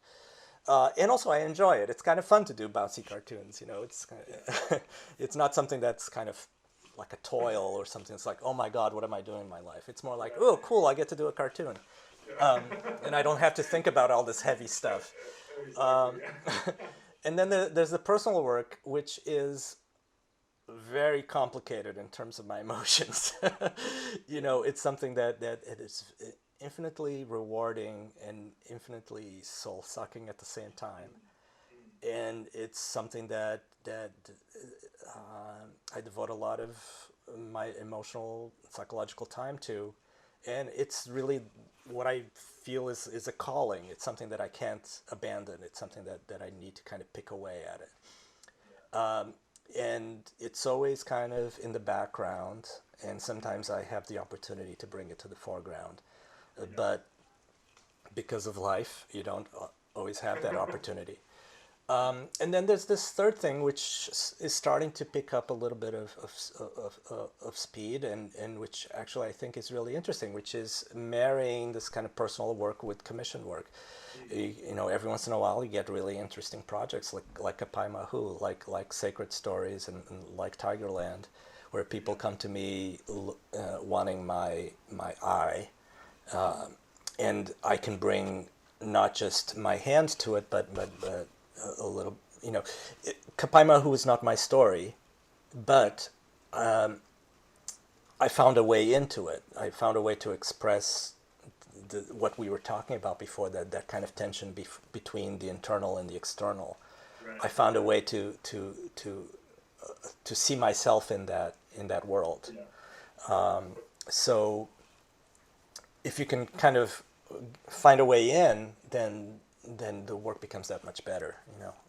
And also I enjoy it. It's kind of fun to do bouncy cartoons. It's kind of, it's not something that's kind of like a toil or something. It's like, oh my God, what am I doing in my life? It's more like, oh, cool, I get to do a cartoon. And I don't have to think about all this heavy stuff. And then there's the personal work, which is very complicated in terms of my emotions. It's something that it is infinitely rewarding and infinitely soul-sucking at the same time. And it's something that I devote a lot of my emotional, psychological time to. And it's really what I feel is a calling. It's something that I can't abandon. It's something that I need to kind of pick away at it. And it's always kind of in the background, and sometimes I have the opportunity to bring it to the foreground. But because of life, you don't always have that opportunity. And then there's this third thing, which is starting to pick up a little bit of speed, and which actually I think is really interesting, which is marrying this kind of personal work with commission work. Every once in a while you get really interesting projects like Kapaemahu, like Sacred Stories, and like Tigerland, where people come to me wanting my eye, and I can bring not just my hand to it, but a little, Kapaemahu is not my story, but I found a way into it. I found a way to express what we were talking about before, that kind of tension between the internal and the external. Right. I found a way to see myself in that world. Yeah. So if you can kind of find a way in, then the work becomes that much better,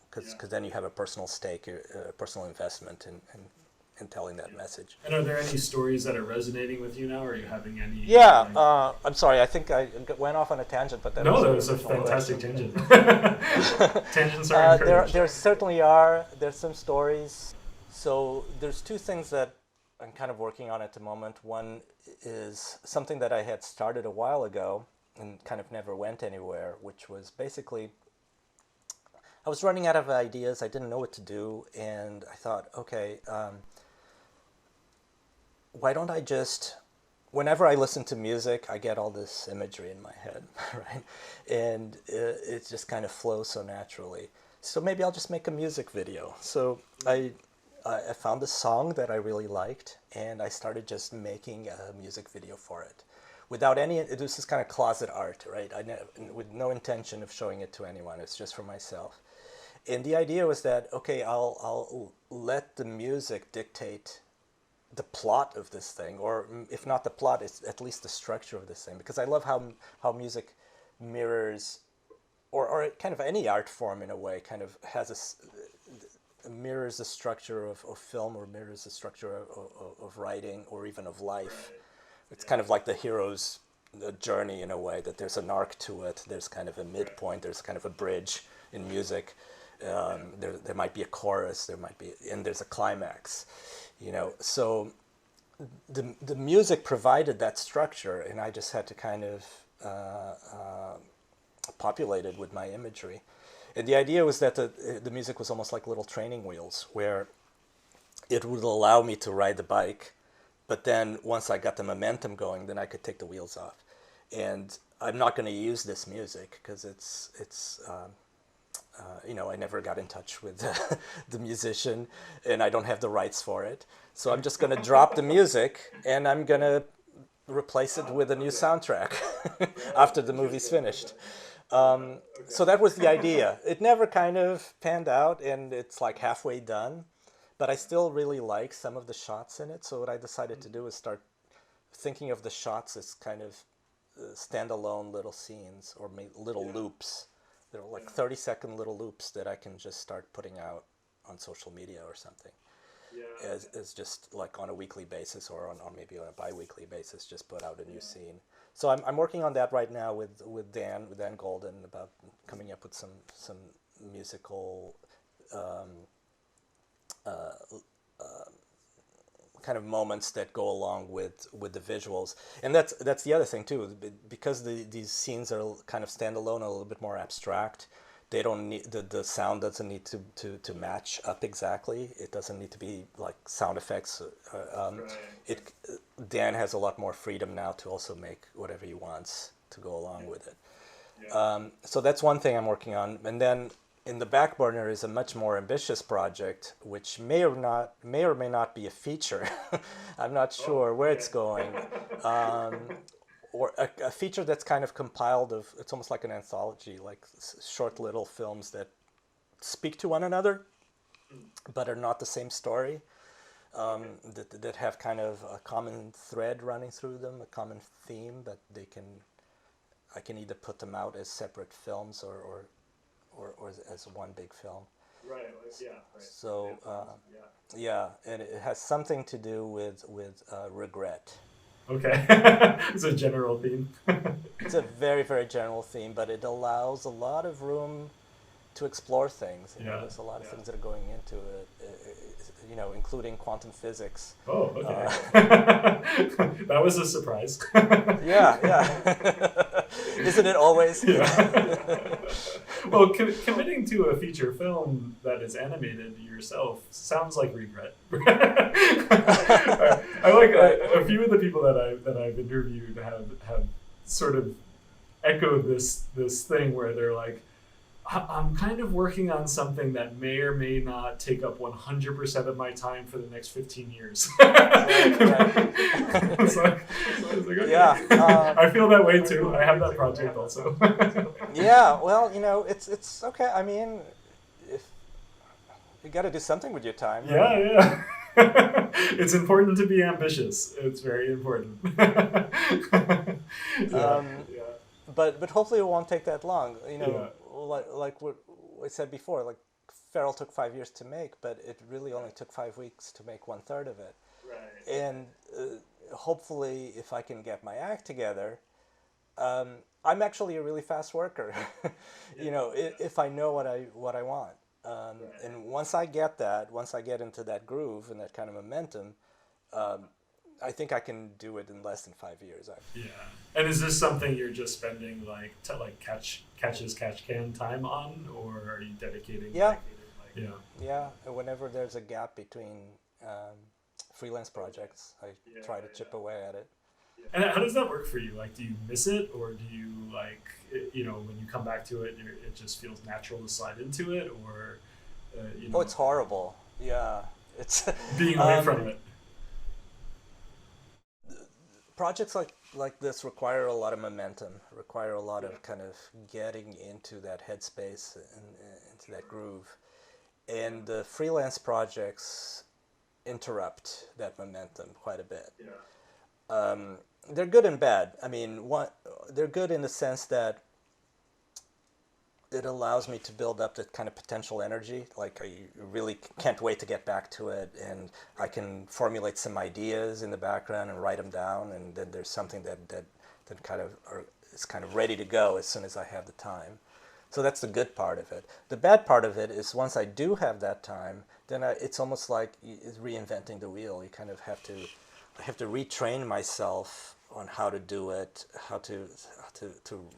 because then you have a personal stake, a personal investment in telling that message. And are there any stories that are resonating with you now? Are you having any? Yeah, I'm sorry. I think I went off on a tangent, but that was a fantastic tangent. Tangents are encouraged. There certainly are. There's some stories. So there's 2 things that I'm kind of working on at the moment. One is something that I had started a while ago and kind of never went anywhere, which was basically, I was running out of ideas. I didn't know what to do, and I thought, okay, why don't I just whenever I listen to music, I get all this imagery in my head, right? And it just kind of flows so naturally. So maybe I'll just make a music video. So I found a song that I really liked, and I started just making a music video for it. Without any, it was just kind of closet art, right? With no intention of showing it to anyone. It's just for myself. And the idea was that, okay, I'll let the music dictate the plot of this thing, or if not the plot, it's at least the structure of this thing, because I love how music mirrors, or kind of any art form in a way, kind of has mirrors the structure of film, or mirrors the structure of writing, or even of life. It's kind of like the hero's journey in a way, that there's an arc to it, there's kind of a midpoint, there's kind of a bridge in music. There might be a chorus, and there's a climax, so the music provided that structure, and I just had to kind of populate it with my imagery. And the idea was that the music was almost like little training wheels, where it would allow me to ride the bike, but then once I got the momentum going, then I could take the wheels off. And I'm not going to use this music because it's I never got in touch with the musician, and I don't have the rights for it. So I'm just going to drop the music, and I'm going to replace it with a new soundtrack after the movie's finished. So that was the idea. It never kind of panned out, and it's like halfway done, but I still really like some of the shots in it. So what I decided to do is start thinking of the shots as kind of standalone little scenes, or little loops. They're like 30-second little loops that I can just start putting out on social media or something. As just like on a weekly basis, or maybe on a bi-weekly basis, just put out a new scene. So I'm working on that right now with Dan Golden, about coming up with some musical kind of moments that go along with the visuals. And that's the other thing too, because these scenes are kind of standalone, a little bit more abstract. They don't need the sound doesn't need to match up exactly. It doesn't need to be like sound effects. Dan has a lot more freedom now to also make whatever he wants to go along with it. So that's one thing I'm working on. And then in the back burner is a much more ambitious project, which may or may not be a feature. I'm not sure where it's going. Or a feature that's kind of compiled of, it's almost like an anthology, like short little films that speak to one another, but are not the same story, that have kind of a common thread running through them, a common theme, but I can either put them out as separate films or as one big film. Right. Yeah. Right. So and it has something to do with regret. Okay. It's a general theme. It's a very, very general theme, but it allows a lot of room to explore things. There's a lot of things that are going into it, including quantum physics. Oh, okay. That was a surprise. Yeah. Isn't it always? Yeah. Well, committing to a feature film that is animated yourself sounds like regret. I like a few of the people that I've interviewed have sort of echoed this thing where they're like, I'm kind of working on something that may or may not take up 100% of my time for the next 15 years. It's like, okay. Yeah, I feel that way too. I have that project also. Yeah, well, it's okay. I mean, if you got to do something with your time. Yeah. It's important to be ambitious. It's very important. But hopefully it won't take that long. Like what I said before, like Feral took 5 years to make, but it really only took 5 weeks to make 1/3 of it. Right. And hopefully, if I can get my act together, I'm actually a really fast worker. If I know what I want. And once I get into that groove and that kind of momentum, I think I can do it in less than 5 years. Yeah. And is this something you're just spending catch can time on, or are you dedicating? Yeah. Yeah. And whenever there's a gap between freelance projects, I try to chip away at it. And how does that work for you? Like, do you miss it, or do you like, when you come back to it, it just feels natural to slide into it, or Oh, it's horrible. Yeah, it's being away from it? projects like this require a lot of momentum, require a lot of kind of getting into that headspace and into that groove. And the freelance projects interrupt that momentum quite a bit. They're good and bad. I mean, they're good in the sense that it allows me to build up that kind of potential energy. Like, I really can't wait to get back to it, and I can formulate some ideas in the background and write them down, and then there's something that kind of is kind of ready to go as soon as I have the time. So that's the good part of it. The bad part of it is once I do have that time, then it's almost like reinventing the wheel. You kind of have to retrain myself on how to do it, how to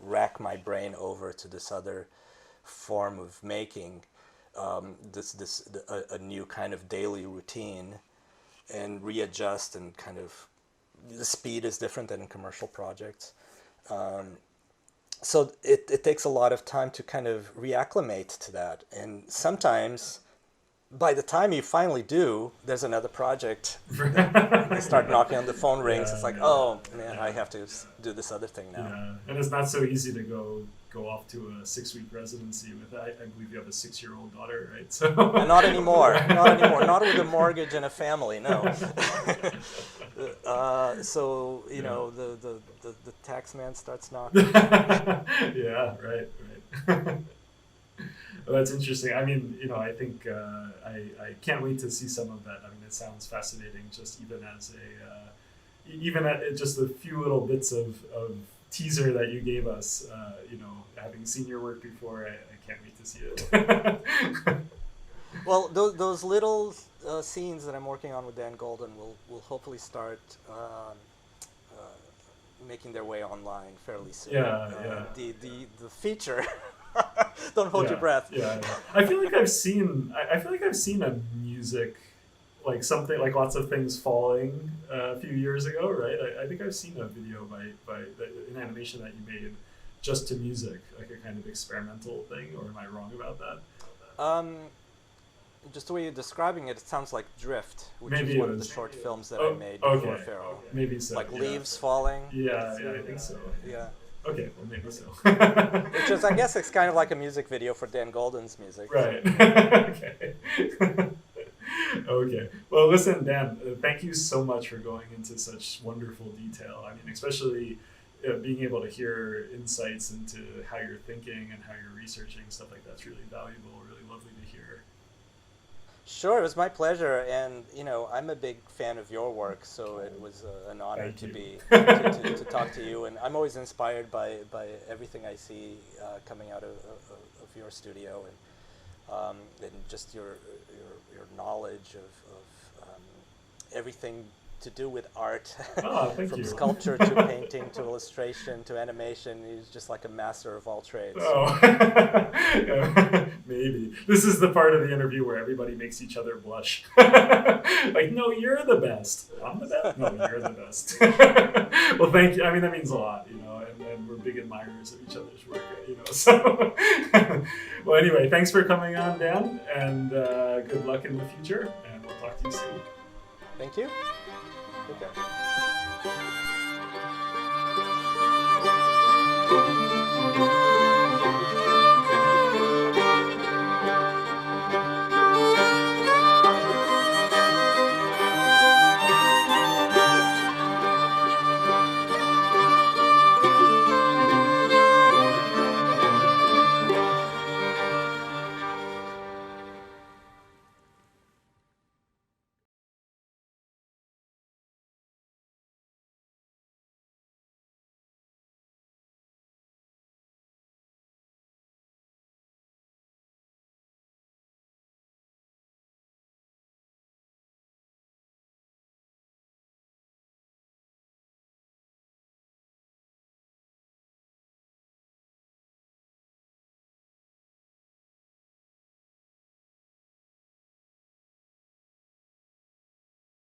rack my brain over to this other form of making, a new kind of daily routine, and readjust, and kind of the speed is different than in commercial projects. So it takes a lot of time to kind of reacclimate to that, and sometimes by the time you finally do, there's another project. They start knocking on the phone rings. It's like, oh man, I have to do this other thing now. Yeah, and it's not so easy to go off to a 6-week residency with. I believe you have a 6-year-old daughter, right? So not anymore. Not with a mortgage and a family. No. So the tax man starts knocking. Yeah, right. Well, that's interesting. I mean, I think I can't wait to see some of that. I mean, it sounds fascinating. Just even at just a few little bits of teaser that you gave us. Having seen your work before, I can't wait to see it. Well, those little scenes that I'm working on with Dan Golden will hopefully start making their way online fairly soon. The feature. Don't hold your breath. Yeah. I feel like I've seen a music, like something like Lots of Things Falling a few years ago, right? I think I've seen a video by an animation that you made just to music, like a kind of experimental thing, or am I wrong about that? Just the way you're describing it, it sounds like Drift, which Maybe is one of the short films that I made before Feral. Maybe so. Like Leaves Falling. Yeah, I think so. Yeah. Okay, well maybe so. Which is, I guess, it's kind of like a music video for Dan Golden's music. Right. Okay. Okay. Well, listen, Dan, thank you so much for going into such wonderful detail. I mean, especially being able to hear insights into how you're thinking and how you're researching, stuff like that's really valuable, really lovely to hear. Sure, it was my pleasure, and I'm a big fan of your work, so it was an honor to talk to you. And I'm always inspired by everything I see coming out of your studio, and just your knowledge of everything to do with art, from sculpture to painting to illustration to animation. He's just like a master of all trades. Oh, maybe. This is the part of the interview where everybody makes each other blush. Like, no, you're the best. I'm the best? No, you're the best. Well, thank you. I mean, that means a lot, and we're big admirers of each other's work, so. Well, anyway, thanks for coming on, Dan, and good luck in the future, and we'll talk to you soon. Thank you. Okay.